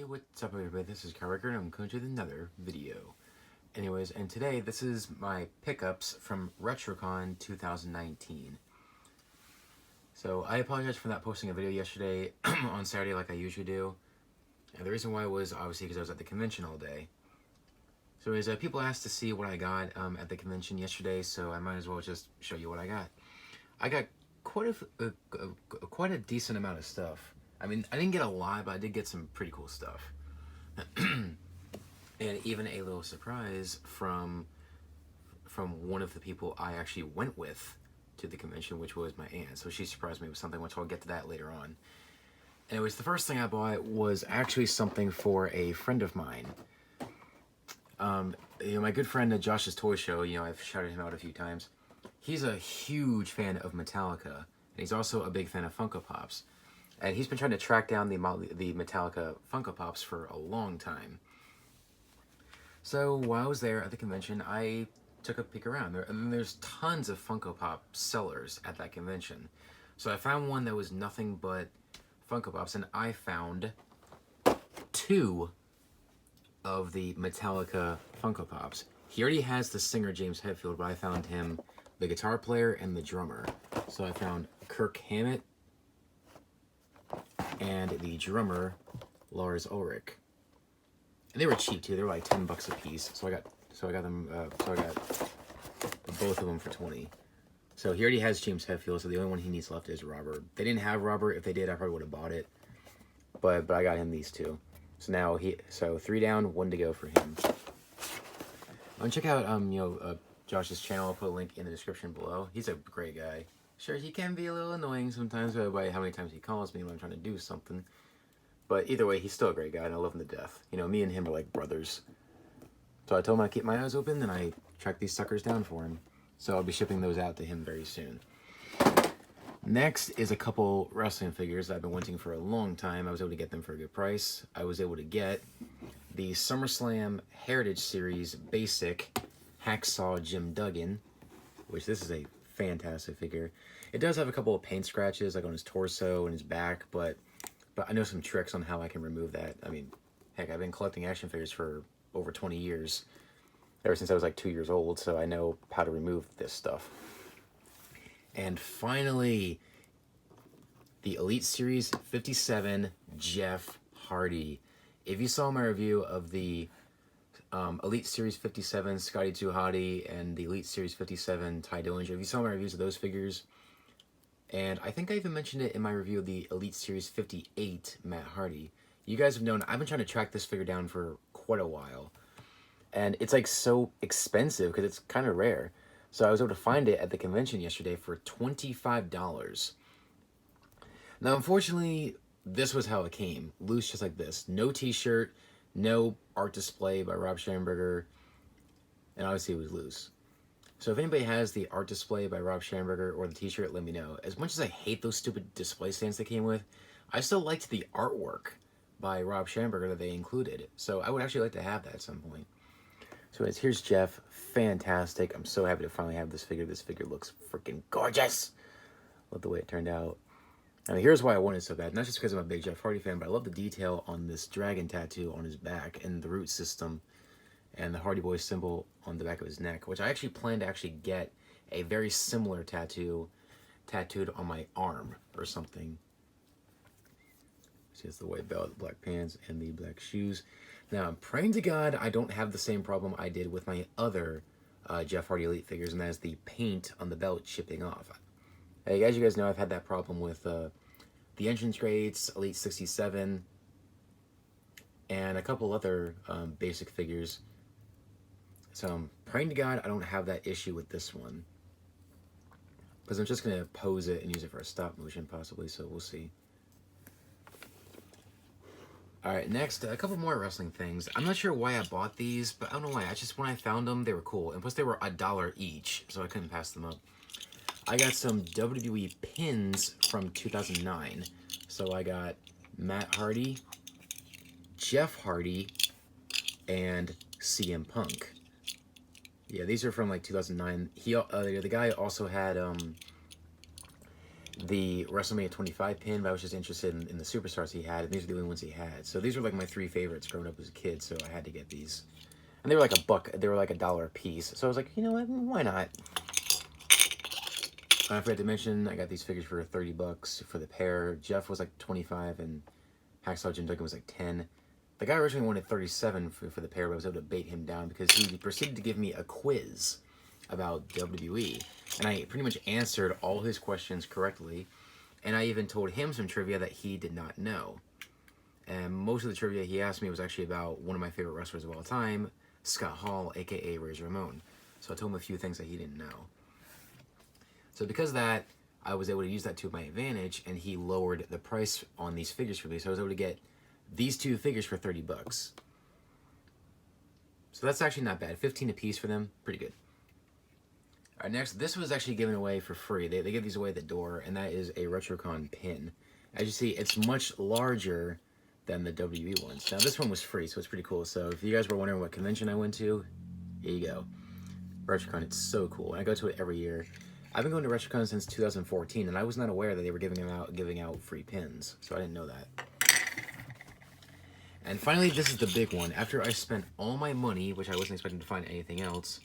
Hey, what's up everybody, this is Kyriker and I'm coming to another video. Anyways, and today this is my pickups from RetroCon 2019. So I apologize for not posting a video yesterday on Saturday like I usually do. And the reason why was obviously because I was at the convention all day. So as people asked to see what I got at the convention yesterday, so I might as well just show you what I got. I got quite a decent amount of stuff. I mean, I didn't get a lot, but I did get some pretty cool stuff. And even a little surprise from one of the people I actually went with to the convention, which was my aunt. So she surprised me with something, which I'll get to that later on. Anyways, the first thing I bought was actually something for a friend of mine. My good friend at Josh's Toy Show, I've shouted him out a few times. He's a huge fan of Metallica, and he's also a big fan of Funko Pops. And he's been trying to track down the Metallica Funko Pops for a long time. So while I was there at the convention, I took a peek around. There's tons of Funko Pop sellers at that convention. So I found one that was nothing but Funko Pops, and I found two of the Metallica Funko Pops. He already has the singer James Hetfield, but I found him the guitar player and the drummer. So I found Kirk Hammett and the drummer Lars Ulrich, and they were cheap too. They were like $10 a piece. So I got both of them for 20. So he already has James Hetfield. So the only one he needs left is Robert. They didn't have Robert. If they did, I probably would have bought it. But I got him these two. So now so 3 down, 1 to go for him. Check out Josh's channel. I'll put a link in the description below. He's a great guy. Sure, he can be a little annoying sometimes by how many times he calls me when I'm trying to do something. But either way, he's still a great guy, and I love him to death. Me and him are like brothers. So I told him I'd keep my eyes open, and I tracked these suckers down for him. So I'll be shipping those out to him very soon. Next is a couple wrestling figures that I've been wanting for a long time. I was able to get them for a good price. I was able to get the SummerSlam Heritage Series Basic Hacksaw Jim Duggan, which this is a fantastic figure. It does have a couple of paint scratches like on his torso and his back, but I know some tricks on how I can remove that. I mean, heck, I've been collecting action figures for over 20 years, ever since I was like 2 years old, so I know how to remove this stuff. And finally, the Elite Series 57 Jeff Hardy. If you saw my review of the Elite Series 57 Scotty 2 Hottie and the Elite Series 57 Ty Dillinger, if you saw my reviews of those figures, and I think I even mentioned it in my review of the Elite Series 58 Matt Hardy, you guys have known I've been trying to track this figure down for quite a while. And it's like so expensive because it's kind of rare. So I was able to find it at the convention yesterday for $25. Now, unfortunately, this was how it came. Loose just like this. No t-shirt, no art display by Rob Schamberger, and obviously it was loose. So if anybody has the art display by Rob Schamberger or the t-shirt, let me know. As much as I hate those stupid display stands they came with, I still liked the artwork by Rob Schamberger that they included. So I would actually like to have that at some point. So here's Jeff. Fantastic. I'm so happy to finally have this figure. This figure looks freaking gorgeous. Love the way it turned out. I mean, here's why I want it so bad. Not just because I'm a big Jeff Hardy fan, but I love the detail on this dragon tattoo on his back and the root system and the Hardy Boys symbol on the back of his neck, which I actually plan to actually get a very similar tattoo tattooed on my arm or something. She has the white belt, the black pants, and the black shoes. Now, I'm praying to God I don't have the same problem I did with my other Jeff Hardy Elite figures, and that is the paint on the belt chipping off. Hey, as you guys know, I've had that problem with the Entrance Greats, Elite 67, and a couple other basic figures. So I'm praying to God I don't have that issue with this one, because I'm just going to pose it and use it for a stop motion possibly, so we'll see. Alright, next, a couple more wrestling things. I'm not sure why I bought these, but I don't know why. When I found them, they were cool. And plus, they were $1 each, so I couldn't pass them up. I got some WWE pins from 2009. So I got Matt Hardy, Jeff Hardy, and CM Punk. Yeah, these are from like 2009. The guy also had the WrestleMania 25 pin, but I was just interested in the superstars he had, and these are the only ones he had. So these were like my 3 favorites growing up as a kid, so I had to get these. And they were like they were like $1 a piece. So I was like, you know what, why not? I forgot to mention, I got these figures for $30 for the pair. Jeff was like 25 and Hacksaw Jim Duggan was like 10. The guy originally wanted 37 for the pair, but I was able to bait him down because he proceeded to give me a quiz about WWE. And I pretty much answered all his questions correctly. And I even told him some trivia that he did not know. And most of the trivia he asked me was actually about one of my favorite wrestlers of all time, Scott Hall, aka Razor Ramon. So I told him a few things that he didn't know. So because of that, I was able to use that to my advantage, and he lowered the price on these figures for me. So I was able to get these 2 figures for $30. So that's actually not bad. 15 a piece for them, pretty good. All right, next, this was actually given away for free. They give these away at the door, and that is a RetroCon pin. As you see, it's much larger than the WWE ones. Now, this one was free, so it's pretty cool. So if you guys were wondering what convention I went to, here you go. RetroCon, it's so cool. And I go to it every year. I've been going to RetroCon since 2014, and I was not aware that they were giving out free pins, so I didn't know that. And finally, this is the big one. After I spent all my money, which I wasn't expecting to find anything else,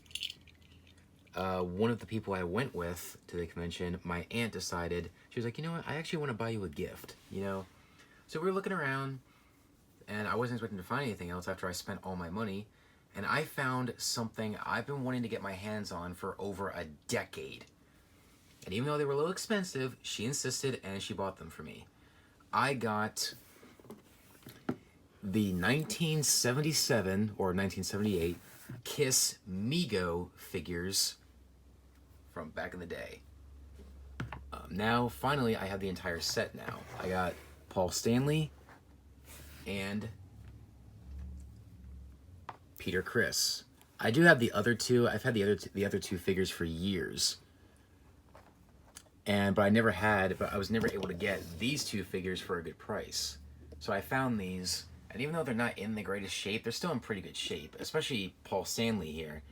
one of the people I went with to the convention, my aunt decided, she was like, you know what, I actually want to buy you a gift, you know? So we were looking around, and I wasn't expecting to find anything else after I spent all my money, and I found something I've been wanting to get my hands on for over a decade. And even though they were a little expensive, she insisted, and she bought them for me. I got the 1977 or 1978 Kiss Mego figures from back in the day. Now, finally, I have the entire set now. I got Paul Stanley and Peter Criss. I do have the other 2. I've had the other 2 figures for years. But I was never able to get these 2 figures for a good price. So I found these, and even though they're not in the greatest shape, they're still in pretty good shape, especially Paul Stanley here.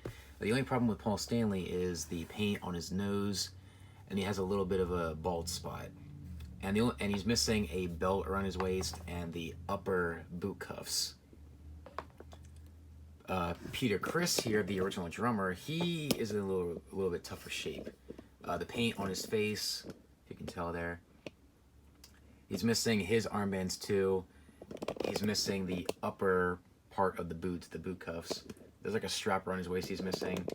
The only problem with Paul Stanley is the paint on his nose, and he has a little bit of a bald spot. And he's missing a belt around his waist and the upper boot cuffs. Peter Criss here, the original drummer, he is in a little bit tougher shape. The paint on his face, you can tell there. He's missing his armbands too. He's missing the upper part of the boots, the boot cuffs. There's like a strap around his waist he's missing.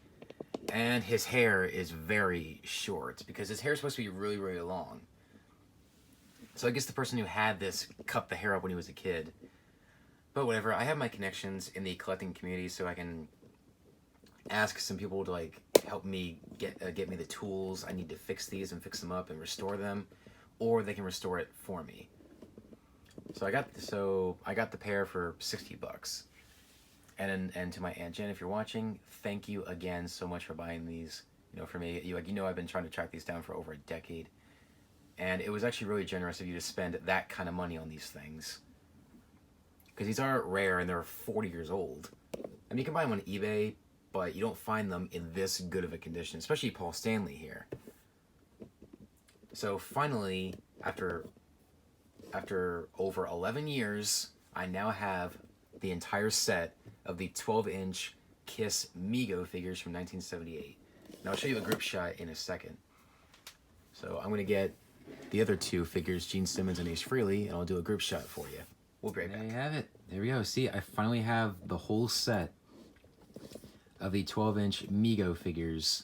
And his hair is very short because his hair is supposed to be really, really long. So I guess the person who had this cut the hair up when he was a kid. But whatever, I have my connections in the collecting community, so I can ask some people to like help me get me the tools I need to fix these and fix them up and restore them, or they can restore it for me. So I got the pair for $60. And to my Aunt Jen, if you're watching, thank you again so much for buying these. You know, for me, I've been trying to track these down for over a decade, and it was actually really generous of you to spend that kind of money on these things, because these are rare and they're 40 years old. I mean, you can buy them on eBay, but you don't find them in this good of a condition, especially Paul Stanley here. So finally, after over 11 years, I now have the entire set of the 12-inch Kiss Mego figures from 1978. Now I'll show you a group shot in a second. So I'm going to get the other 2 figures, Gene Simmons and Ace Frehley, and I'll do a group shot for you. We'll be right back. There you have it. There we go. See, I finally have the whole set of the 12-inch Mego figures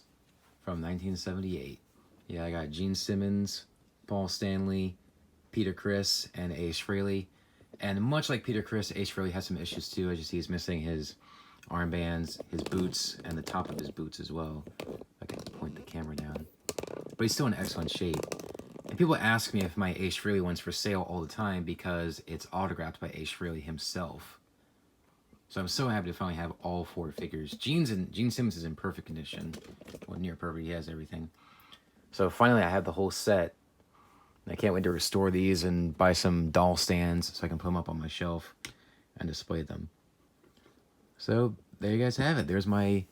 from 1978. Yeah, I got Gene Simmons, Paul Stanley, Peter Criss, and Ace Frehley. And much like Peter Criss, Ace Frehley has some issues too. As you see, he's missing his armbands, his boots, and the top of his boots as well. I can point the camera down. But he's still in excellent shape. And people ask me if my Ace Frehley one's for sale all the time because it's autographed by Ace Frehley himself. So I'm so happy to finally have all 4 figures. Gene Simmons is in perfect condition. Well, near perfect. He has everything. So finally I have the whole set. I can't wait to restore these and buy some doll stands so I can put them up on my shelf and display them. So there you guys have it. There's my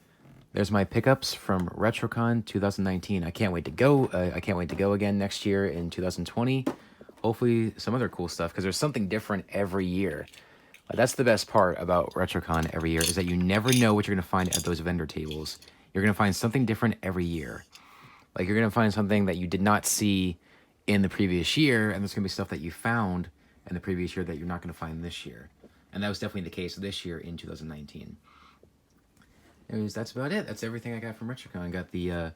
there's my pickups from RetroCon 2019. I can't wait to go. I can't wait to go again next year in 2020. Hopefully some other cool stuff, because there's something different every year. That's the best part about RetroCon every year, is that you never know what you're going to find at those vendor tables. You're going to find something different every year. Like, you're going to find something that you did not see in the previous year, and there's going to be stuff that you found in the previous year that you're not going to find this year. And that was definitely the case this year in 2019. Anyways, that's about it. That's everything I got from RetroCon. I got the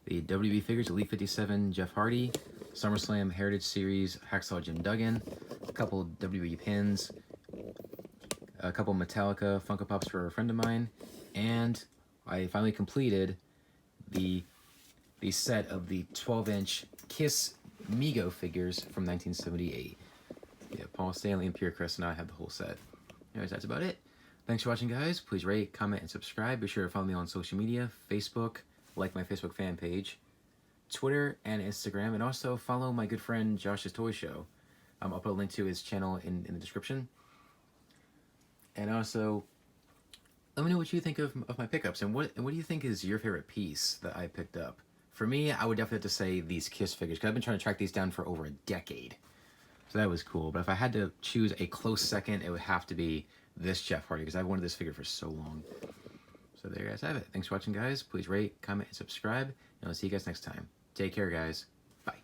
WB figures, Elite 57 Jeff Hardy, SummerSlam Heritage Series Hacksaw Jim Duggan, a couple WWE pins, a couple Metallica Funko Pops for a friend of mine, and I finally completed the set of the 12-inch Kiss Mego figures from 1978. Yeah, Paul Stanley and Pierre Chris and I had the whole set. Anyways, that's about it. Thanks for watching, guys. Please rate, comment, and subscribe. Be sure to follow me on social media, Facebook, like my Facebook fan page, Twitter, and Instagram, and also follow my good friend Josh's Toy Show. I'll put a link to his channel in the description. And also, let me know what you think of my pickups, and what do you think is your favorite piece that I picked up? For me, I would definitely have to say these Kiss figures, because I've been trying to track these down for over a decade. So that was cool. But if I had to choose a close second, it would have to be this Jeff Hardy, because I've wanted this figure for so long. So there you guys have it. Thanks for watching, guys. Please rate, comment, and subscribe. And I'll see you guys next time. Take care, guys. Bye.